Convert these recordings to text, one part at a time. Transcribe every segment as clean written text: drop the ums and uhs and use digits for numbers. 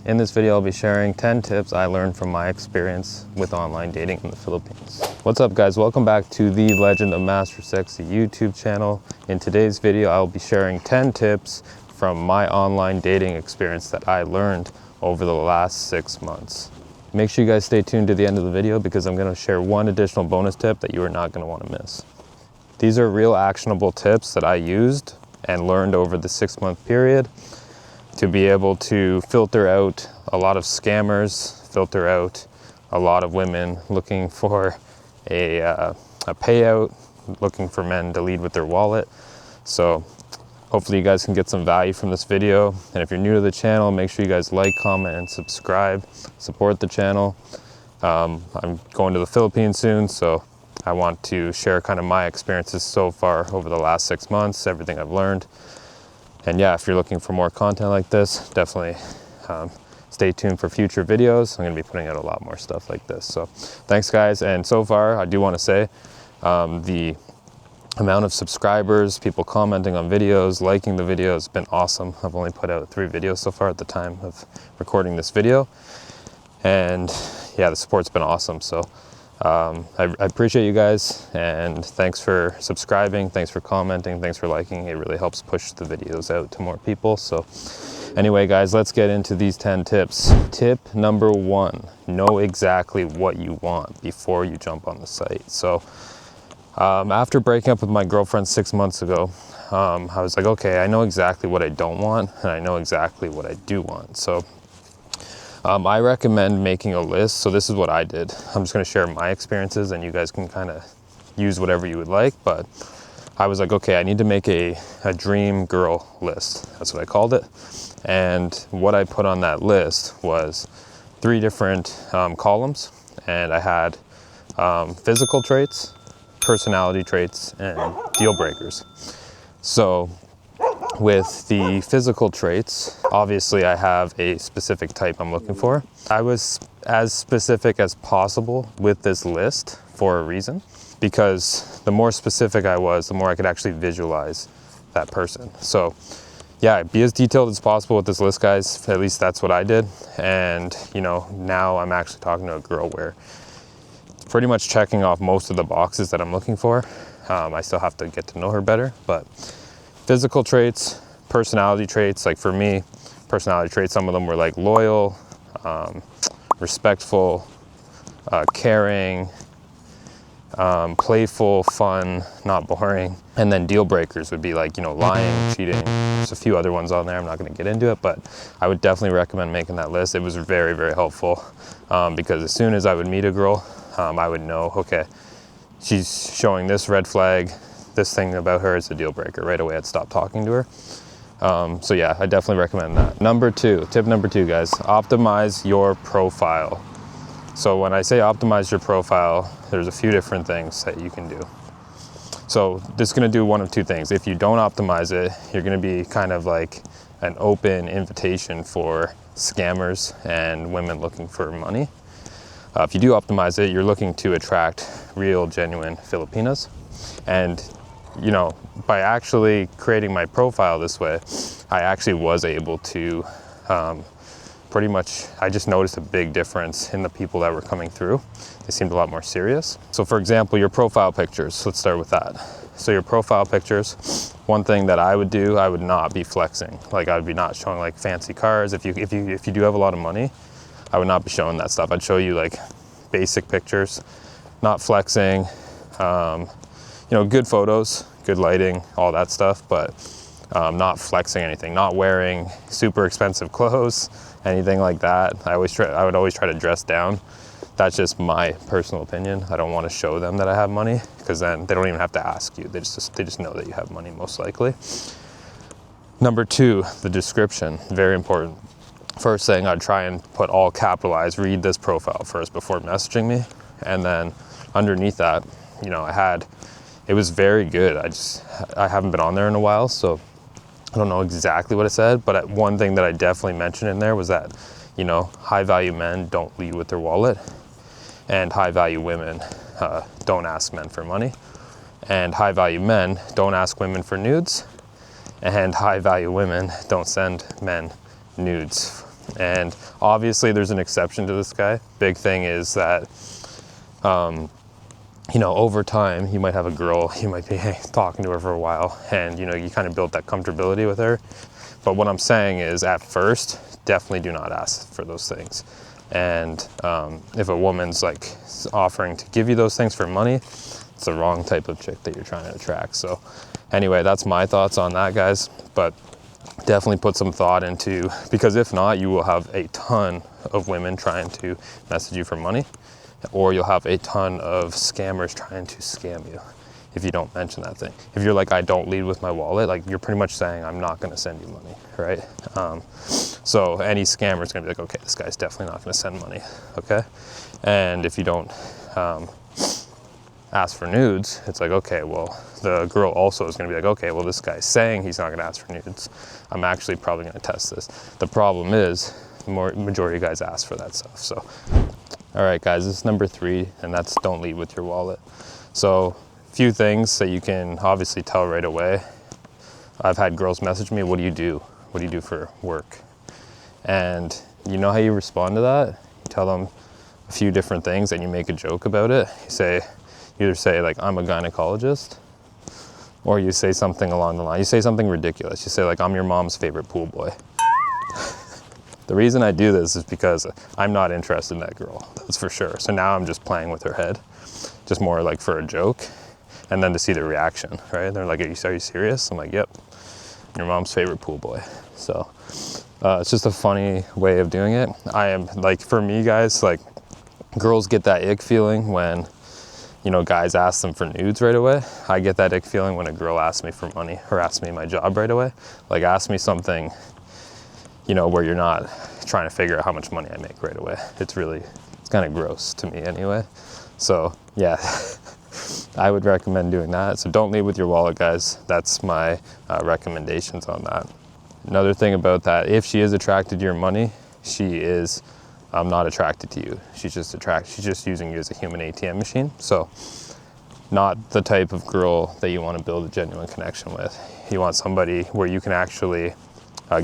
In this video, I'll be sharing 10 tips I learned from my experience with online dating in the Philippines. What's up guys, welcome back to the Legend of Master Sexy YouTube channel. In today's video, I'll be sharing 10 tips from my online dating experience that I learned over the last 6 months. Make sure you guys stay tuned to the end of the video because I'm gonna share one additional bonus tip that you are not gonna wanna miss. These are real actionable tips that I used and learned over the 6-month period to be able to filter out a lot of scammers, filter out a lot of women looking for a payout, looking for men to lead with their wallet. So hopefully you guys can get some value from this video. And if you're new to the channel, make sure you guys like, comment, and subscribe. Support the channel. I'm going to the Philippines soon, so I want to share kind of my experiences so far over the last 6 months, everything I've learned. And yeah, if you're looking for more content like this, definitely stay tuned for future videos. I'm gonna be putting out a lot more stuff like this. So thanks guys. And so far, I do wanna say the amount of subscribers, people commenting on videos, liking the videos has been awesome. I've only put out 3 videos so far at the time of recording this video. And yeah, the support's been awesome. So I appreciate you guys, and thanks for subscribing, thanks for commenting, thanks for liking. It really helps push the videos out to more people. So anyway guys, let's get into these 10 tips. Tip number 1, know exactly what you want before you jump on the site. So after breaking up with my girlfriend 6 months ago, I was like, okay, I know exactly what I don't want and I know exactly what I do want. So I recommend making a list. So this is what I did. I'm just gonna share my experiences and you guys can kind of use whatever you would like. But I was like, okay, I need to make a dream girl list. That's what I called it. And what I put on that list was 3 different columns. And I had physical traits, personality traits, and deal breakers. So with the physical traits, obviously I have a specific type I'm looking for. I was as specific as possible with this list for a reason, because the more specific I was, the more I could actually visualize that person. So yeah, be as detailed as possible with this list, guys. At least that's what I did. And you know, now I'm actually talking to a girl where it's pretty much checking off most of the boxes that I'm looking for. I still have to get to know her better, but physical traits, personality traits, like for me, personality traits, some of them were like loyal, respectful, caring, playful, fun, not boring. And then deal breakers would be like, you know, lying, cheating. There's a few other ones on there. I'm not going to get into it, but I would definitely recommend making that list. It was very, very helpful because as soon as I would meet a girl, I would know, okay, she's showing this red flag, this thing about her is a deal breaker. Right away I'd stop talking to her. So yeah, I definitely recommend that. Tip number 2 guys, optimize your profile. So when I say optimize your profile, there's a few different things that you can do. So this is gonna do one of 2 things. If you don't optimize it, you're gonna be kind of like an open invitation for scammers and women looking for money. If you do optimize it, you're looking to attract real, genuine Filipinas. And you know, by actually creating my profile this way, I actually was able to pretty much, I just noticed a big difference in the people that were coming through. They seemed a lot more serious. So for example, your profile pictures, let's start with that. So your profile pictures, one thing that I would do, I would not be flexing. Like I would be not showing like fancy cars. If you do have a lot of money, I would not be showing that stuff. I'd show you like basic pictures, not flexing, you know, good photos, good lighting, all that stuff, but not flexing anything, not wearing super expensive clothes, anything like that. I would always try to dress down. That's just my personal opinion. I don't want to show them that I have money because then they don't even have to ask you. They just know that you have money most likely. Number 2, the description, very important. First thing, I'd try and put all capitalized, read this profile first before messaging me. And then underneath that, you know, it was very good. I haven't been on there in a while, so I don't know exactly what it said, but one thing that I definitely mentioned in there was that, you know, high value men don't lead with their wallet, and high value women don't ask men for money, and high value men don't ask women for nudes, and high value women don't send men nudes And obviously there's an exception to this guy. Big thing is that, you know, over time, you might have a girl, you might be talking to her for a while, and you know, you kind of build that comfortability with her. But what I'm saying is, at first, definitely do not ask for those things. And if a woman's like offering to give you those things for money, it's the wrong type of chick that you're trying to attract. So anyway, that's my thoughts on that, guys. But definitely put some thought into, because if not, you will have a ton of women trying to message you for money, or you'll have a ton of scammers trying to scam you if you don't mention that thing. If you're like, I don't lead with my wallet, like you're pretty much saying, I'm not gonna send you money, right? So any scammer is gonna be like, okay, this guy's definitely not gonna send money, okay? And if you don't ask for nudes, it's like, okay, well, the girl also is gonna be like, okay, well, this guy's saying he's not gonna ask for nudes. I'm actually probably gonna test this. The problem is, the majority of guys ask for that stuff, so. All right, guys, this is number 3, and that's don't lead with your wallet. So, few things that you can obviously tell right away. I've had girls message me, what do you do? What do you do for work? And you know how you respond to that? You tell them a few different things and you make a joke about it. You either say like, I'm a gynecologist, or you say something along the line. You say something ridiculous. You say like, I'm your mom's favorite pool boy. The reason I do this is because I'm not interested in that girl, that's for sure. So now I'm just playing with her head, just more like for a joke. And then to see the reaction, right? They're like, are you serious? I'm like, yep, your mom's favorite pool boy. So it's just a funny way of doing it. I am like, for me, guys, like girls get that ick feeling when, you know, guys ask them for nudes right away. I get that ick feeling when a girl asks me for money or asks me my job right away. Like ask me something, you know, where you're not trying to figure out how much money I make right away. It's kind of gross to me anyway. So yeah. I would recommend doing that. So don't lead with your wallet, guys. That's my recommendations on that. Another thing about that, if she is attracted to your money, she is not attracted to you. She's just using you as a human ATM machine. So not the type of girl that you want to build a genuine connection with. You want somebody where you can actually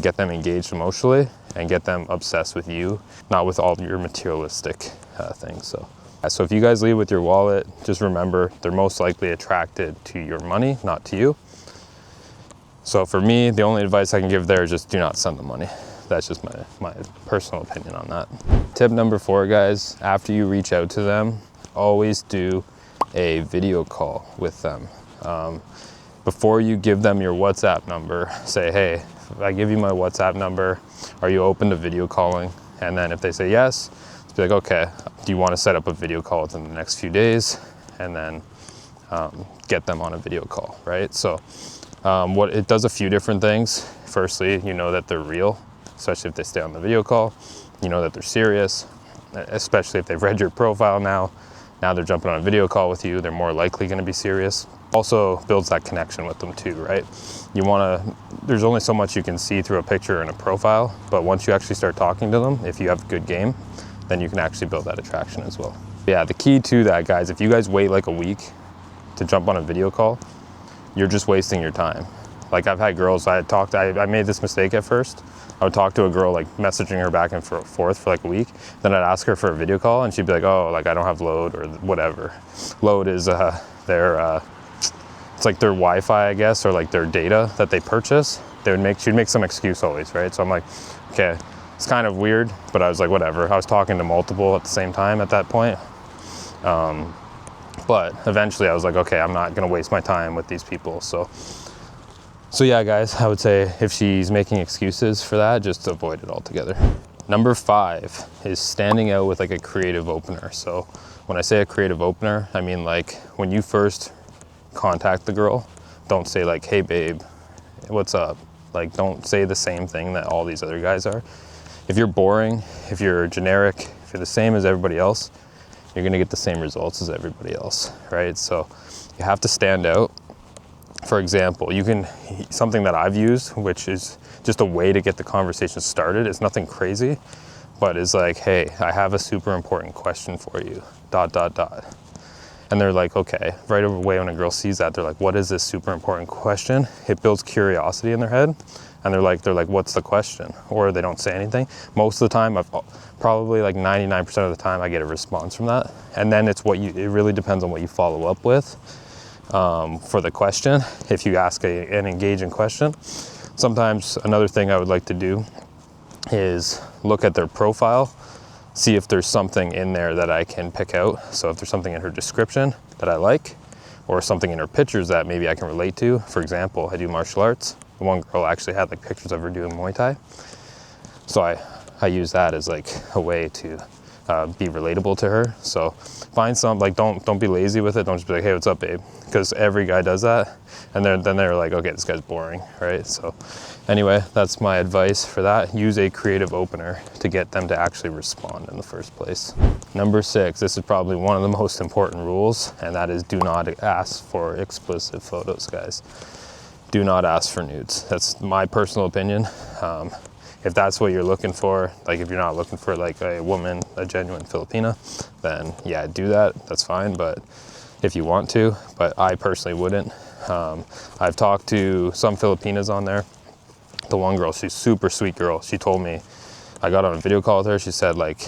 get them engaged emotionally and get them obsessed with you, not with all your materialistic things. So if you guys lead with your wallet, just remember they're most likely attracted to your money, not to you. So for me, the only advice I can give there is just do not send them money. That's just my personal opinion on that. Tip number 4, guys, after you reach out to them, always do a video call with them. Before you give them your WhatsApp number, say, hey, if I give you my WhatsApp number, are you open to video calling? And then if they say yes, be like, okay, do you want to set up a video call within the next few days? And then get them on a video call, right? So what it does a few different things. Firstly, you know that they're real, especially if they stay on the video call. You know that they're serious, especially if they've read your profile now. Now they're jumping on a video call with you, they're more likely going to be serious. Also builds that connection with them too, right? There's only so much you can see through a picture and a profile, but once you actually start talking to them, if you have a good game, then you can actually build that attraction as well. Yeah, the key to that, guys, if you guys wait like a week to jump on a video call, you're just wasting your time. Like I've had girls, I made this mistake at first. I would talk to a girl, like messaging her back and forth for like a week. Then I'd ask her for a video call and she'd be like, oh, like I don't have load or whatever. Load is it's like their Wi-Fi, I guess, or like their data that they purchase. She'd make some excuse always, right? So I'm like, okay, it's kind of weird, but I was like, whatever. I was talking to multiple at the same time at that point. But eventually I was like, okay, I'm not gonna waste my time with these people. So yeah, guys, I would say if she's making excuses for that, just avoid it altogether. Number 5 is standing out with like a creative opener. So when I say a creative opener, I mean like when you first contact the girl, don't say like, hey babe, what's up? Like don't say the same thing that all these other guys are. If you're boring, if you're generic, if you're the same as everybody else, you're gonna get the same results as everybody else, right? So you have to stand out. For example, something that I've used, which is just a way to get the conversation started. It's nothing crazy, but it's like, hey, I have a super important question for you, ... And they're like, okay, right away when a girl sees that, they're like, what is this super important question? It builds curiosity in their head. and they're like, what's the question? Or they don't say anything. Most of the time, probably like 99% of the time, I get a response from that. And then it really depends on what you follow up with for the question. If you ask an engaging question, sometimes another thing I would like to do is look at their profile, see if there's something in there that I can pick out. So if there's something in her description that I like, or something in her pictures that maybe I can relate to. For example, I do martial arts. One girl actually had like pictures of her doing Muay Thai. So I use that as like a way to be relatable to her. So find some, like don't be lazy with it. Don't just be like, hey, what's up, babe? Because every guy does that. And then they're like, okay, this guy's boring, right? So anyway, that's my advice for that. Use a creative opener to get them to actually respond in the first place. Number 6, this is probably one of the most important rules, and that is do not ask for explicit photos, guys. Do not ask for nudes. That's my personal opinion. If that's what you're looking for, like if you're not looking for like a woman, a genuine Filipina, then yeah, do that, that's fine. But if you want to, but I personally wouldn't. I've talked to some Filipinas on there. The one girl, she's super sweet girl. She told me, I got on a video call with her. She said like,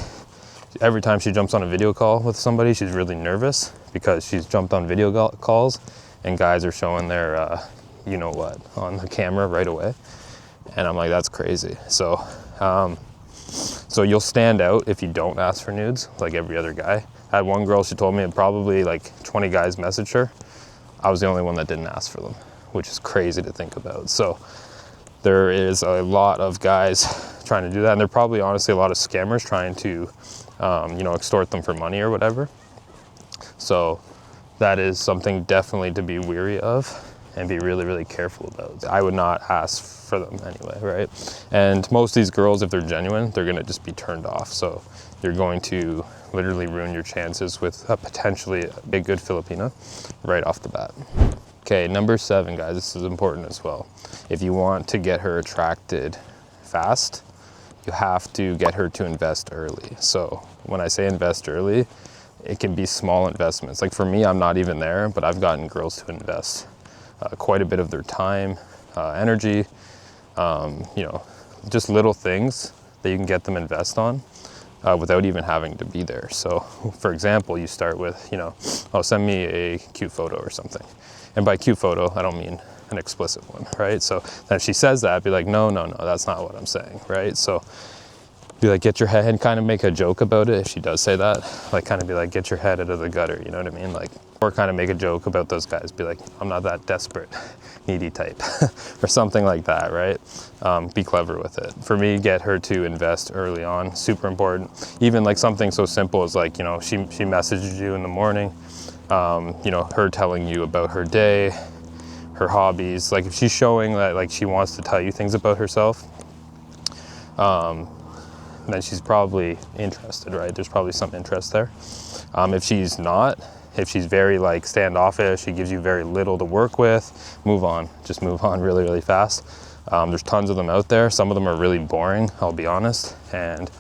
every time she jumps on a video call with somebody, she's really nervous because she's jumped on video calls and guys are showing their, you know what, on the camera right away. And I'm like, that's crazy. So, so you'll stand out if you don't ask for nudes, like every other guy. I had one girl, she told me probably like 20 guys messaged her. I was the only one that didn't ask for them, which is crazy to think about. So there is a lot of guys trying to do that. And there are probably honestly a lot of scammers trying to, you know, extort them for money or whatever. So that is something definitely to be weary of and be really, really careful about. I would not ask for them anyway, right? And most of these girls, if they're genuine, they're gonna just be turned off. So you're going to literally ruin your chances with potentially a good Filipina right off the bat. Okay, number 7, guys, this is important as well. If you want to get her attracted fast, you have to get her to invest early. So when I say invest early, it can be small investments. Like for me, I'm not even there, but I've gotten girls to invest quite a bit of their time, energy, you know, just little things that you can get them invest on without even having to be there. So for example, you start with, you know, oh, send me a cute photo or something. And by cute photo, I don't mean an explicit one, right? So then if she says that, be like, no, that's not what I'm saying, right? So be like, get your head, and kind of make a joke about it if she does say that. Like kind of be like, get your head out of the gutter, you know what I mean? Like, or kind of make a joke about those guys. Be like, I'm not that desperate, needy type, or something like that, right? Be clever with it. For me, get her to invest early on, super important. Even like something so simple as like, you know, she messages you in the morning, you know, her telling you about her day, her hobbies. Like if she's showing that like she wants to tell you things about herself, then she's probably interested, right? There's probably some interest there. If she's not, if she's very like standoffish, she gives you very little to work with, move on, just move on really, really fast. There's tons of them out there. Some of them are really boring, I'll be honest. And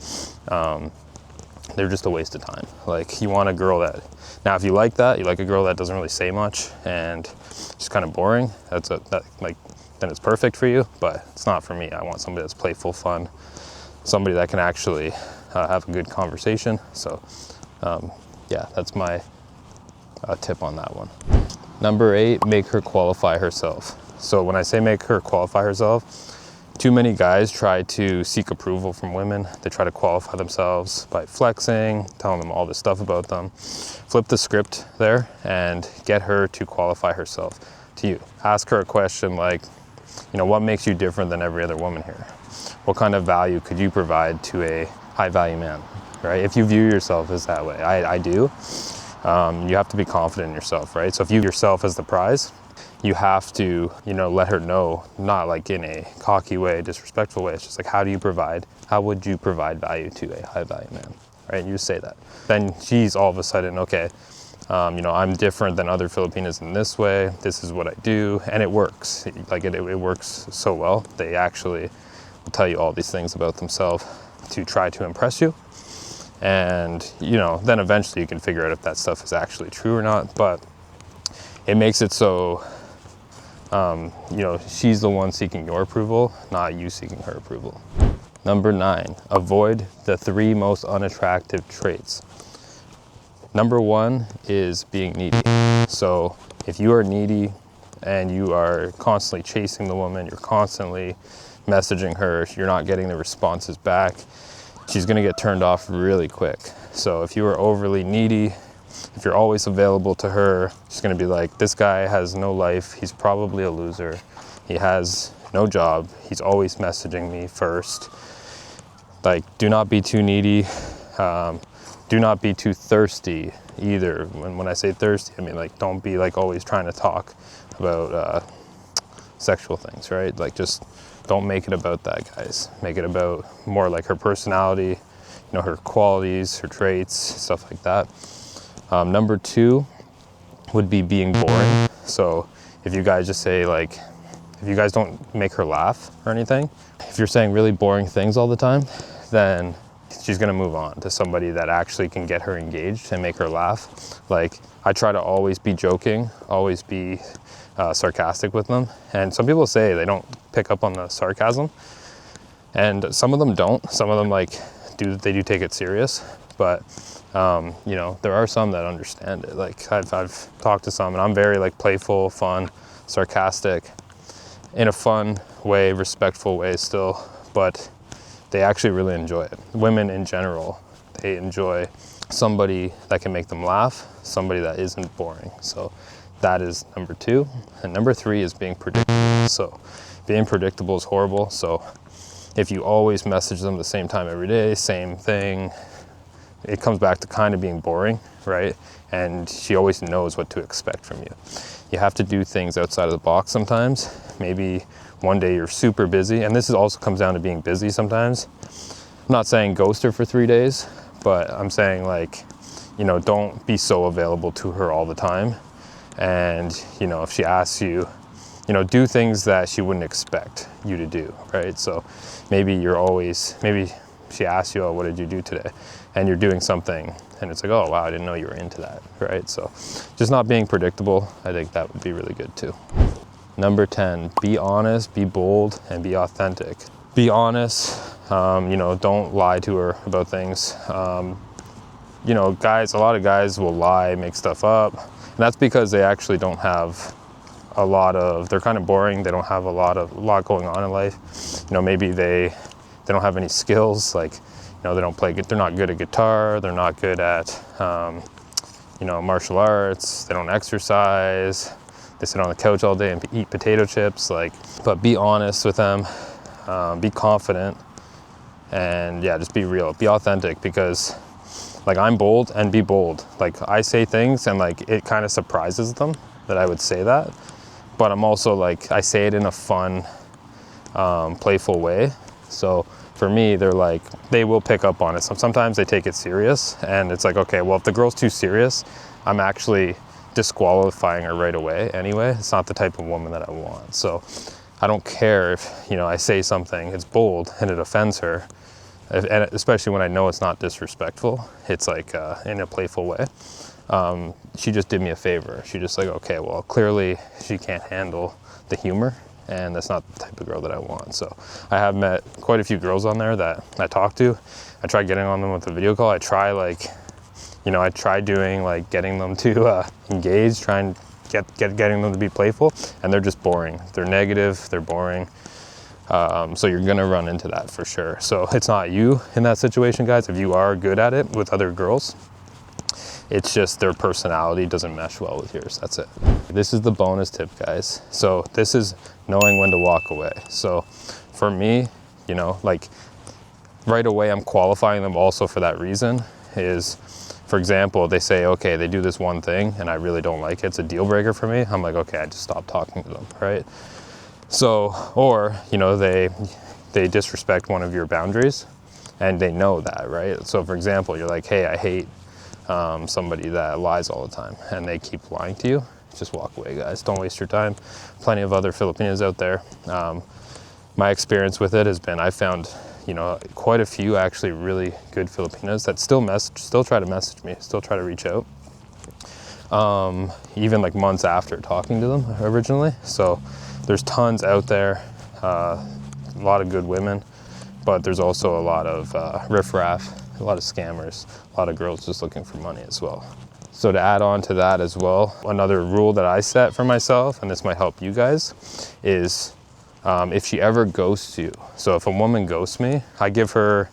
they're just a waste of time. Like you want a girl that, now if you like that, you like a girl that doesn't really say much and she's kind of boring, then it's perfect for you, but it's not for me. I want somebody that's playful, fun, somebody that can actually have a good conversation. So yeah, that's my tip on that one. Number 8, make her qualify herself. So when I say make her qualify herself, too many guys try to seek approval from women. They try to qualify themselves by flexing, telling them all this stuff about them. Flip the script there and get her to qualify herself to you. Ask her a question like, you know, what makes you different than every other woman here? What kind of value could you provide to a high value man, right? If you view yourself as that way, I do. You have to be confident in yourself, right? So if you view yourself as the prize, you have to, you know, let her know, not like in a cocky way, disrespectful way. It's just like, how would you provide value to a high value man, right? You say that. Then she's all of a sudden, okay, you know, I'm different than other Filipinas in this way. This is what I do. And it works. Like it works so well. They actually will tell you all these things about themselves to try to impress you. And, you know, then eventually you can figure out if that stuff is actually true or not. But it makes it so you know, she's the one seeking your approval, not you seeking her approval. Number 9, avoid the 3 most unattractive traits. Number 1 is being needy. So if you are needy and you are constantly chasing the woman, you're constantly messaging her, you're not getting the responses back, she's gonna get turned off really quick. So if you are overly needy, if you're always available to her, she's gonna be like, this guy has no life, he's probably a loser, he has no job, he's always messaging me first. Like, do not be too needy. Do not be too thirsty either. When I say thirsty, I mean like, don't be like always trying to talk about sexual things, right? Like, just don't make it about that, guys. Make it about more like her personality, you know, her qualities, her traits, stuff like that. Number 2 would be being boring. So if you guys just say like, if you guys don't make her laugh or anything, if you're saying really boring things all the time, then she's gonna move on to somebody that actually can get her engaged and make her laugh. Like, I try to always be joking, always be sarcastic with them. And some people say they don't pick up on the sarcasm, and some of them don't. Some of them like they do take it serious, but you know, there are some that understand it. Like I've talked to some, and I'm very like playful, fun, sarcastic, in a fun way, respectful way still, but they actually really enjoy it. Women in general, they enjoy somebody that can make them laugh, somebody that isn't boring. So that is number 2. And number 3 is being predictable. So being predictable is horrible. So if you always message them the same time every day, same thing, it comes back to kind of being boring, right? And she always knows what to expect from you. You have to do things outside of the box sometimes. Maybe one day you're super busy, and this also comes down to being busy sometimes. I'm not saying ghost her for 3 days, but I'm saying like, you know, don't be so available to her all the time. And, you know, if she asks you, you know, do things that she wouldn't expect you to do, right? So maybe she asks you, oh, what did you do today? And you're doing something, and it's like, oh, wow, I didn't know you were into that, right? So just not being predictable, I think that would be really good too. Number 10, be honest, be bold, and be authentic. Be honest, you know, don't lie to her about things. You know, a lot of guys will lie, make stuff up, and that's because they actually don't have they're kind of boring, they don't have a lot going on in life. You know, maybe they don't have any skills, like, you know, they're not good at guitar, they're not good at, you know, martial arts, they don't exercise, they sit on the couch all day and eat potato chips, like, but be honest with them, be confident, and yeah, just be real, be authentic, because like, I'm bold, and be bold. Like, I say things and like, it kind of surprises them that I would say that, but I'm also like, I say it in a fun, playful way. So for me, they're like, they will pick up on it. Sometimes they take it serious, and it's like, okay, well, if the girl's too serious, I'm actually disqualifying her right away anyway. It's not the type of woman that I want. So I don't care if, you know, I say something, it's bold and it offends her, and especially when I know it's not disrespectful, it's like in a playful way. She just did me a favor. She just like, okay, well, clearly she can't handle the humor, and that's not the type of girl that I want. So I have met quite a few girls on there that I talk to. I try getting on them with a video call. I try like, you know, I try doing like getting them to engage, try and getting them to be playful, and they're just boring. They're negative, they're boring. So you're gonna run into that for sure. So it's not you in that situation, guys. If you are good at it with other girls, it's just their personality doesn't mesh well with yours, that's it. This is the bonus tip, guys. So this is knowing when to walk away. So for me, you know, like right away I'm qualifying them also for that reason is, for example, they say, okay, they do this one thing and I really don't like it, it's a deal breaker for me. I'm like, okay, I just stop talking to them, right? So, or, you know, they disrespect one of your boundaries and they know that, right? So for example, you're like, hey, I hate somebody that lies all the time, and they keep lying to you, just walk away, guys. Don't waste your time. Plenty of other Filipinos out there. My experience with it has been, I found, you know, quite a few actually really good Filipinos that still try to message me, still try to reach out, even like months after talking to them originally. So there's tons out there, a lot of good women, but there's also a lot of riffraff, a lot of scammers, a lot of girls just looking for money as well. So to add on to that as well, another rule that I set for myself, and this might help you guys, is if she ever ghosts you. So if a woman ghosts me, I give her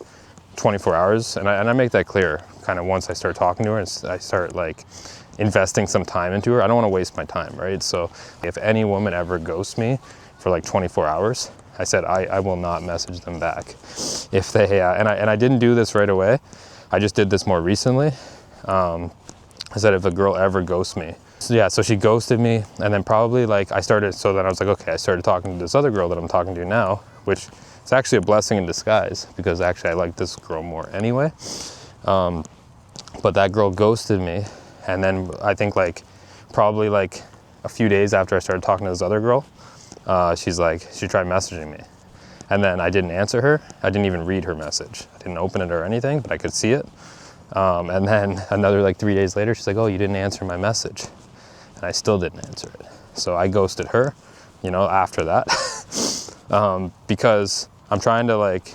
24 hours, and I make that clear kind of once I start talking to her and I start like investing some time into her. I don't want to waste my time, right? So if any woman ever ghosts me for like 24 hours, I said I will not message them back. If they, and I didn't do this right away, I just did this more recently. I said if a girl ever ghosts me, so she ghosted me, and then probably like so then I was like, okay, I started talking to this other girl that I'm talking to now, which is actually a blessing in disguise, because actually I like this girl more anyway. But that girl ghosted me, and then I think like probably like a few days after I started talking to this other girl, she tried messaging me, and then I didn't answer her. I didn't even read her message. I didn't open it or anything, but I could see it. And then another like 3 days later, she's like, oh, you didn't answer my message. And I still didn't answer it. So I ghosted her, you know, after that, because I'm trying to like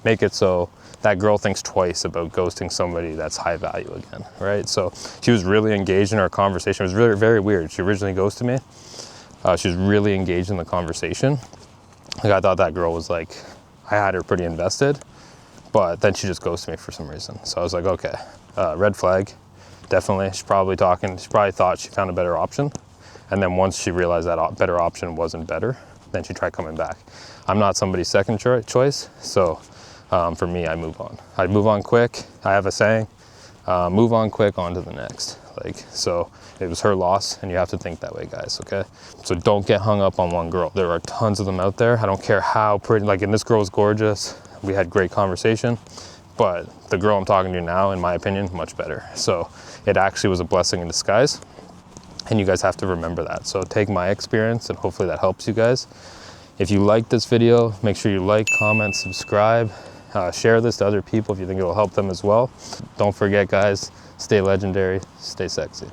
make it so that girl thinks twice about ghosting somebody that's high value again, right? So she was really engaged in our conversation. It was really very weird. She originally ghosted me. She was really engaged in the conversation. Like I thought that girl was like, I had her pretty invested, but then she just ghosted me for some reason. So I was like, okay, red flag, definitely. She probably thought she found a better option. And then once she realized that better option wasn't better, then she tried coming back. I'm not somebody's second choice, so for me, I move on. I move on quick. I have a saying, move on quick, on to the next. Like, so it was her loss, and you have to think that way, guys, okay? So don't get hung up on one girl. There are tons of them out there. I don't care how pretty, like, and this girl is gorgeous. We had great conversation, but the girl I'm talking to now, in my opinion, much better. So it actually was a blessing in disguise, and you guys have to remember that. So take my experience, and hopefully that helps you guys. If you like this video, make sure you like, comment, subscribe. Share this to other people if you think it will help them as well. Don't forget, guys, stay legendary, stay sexy.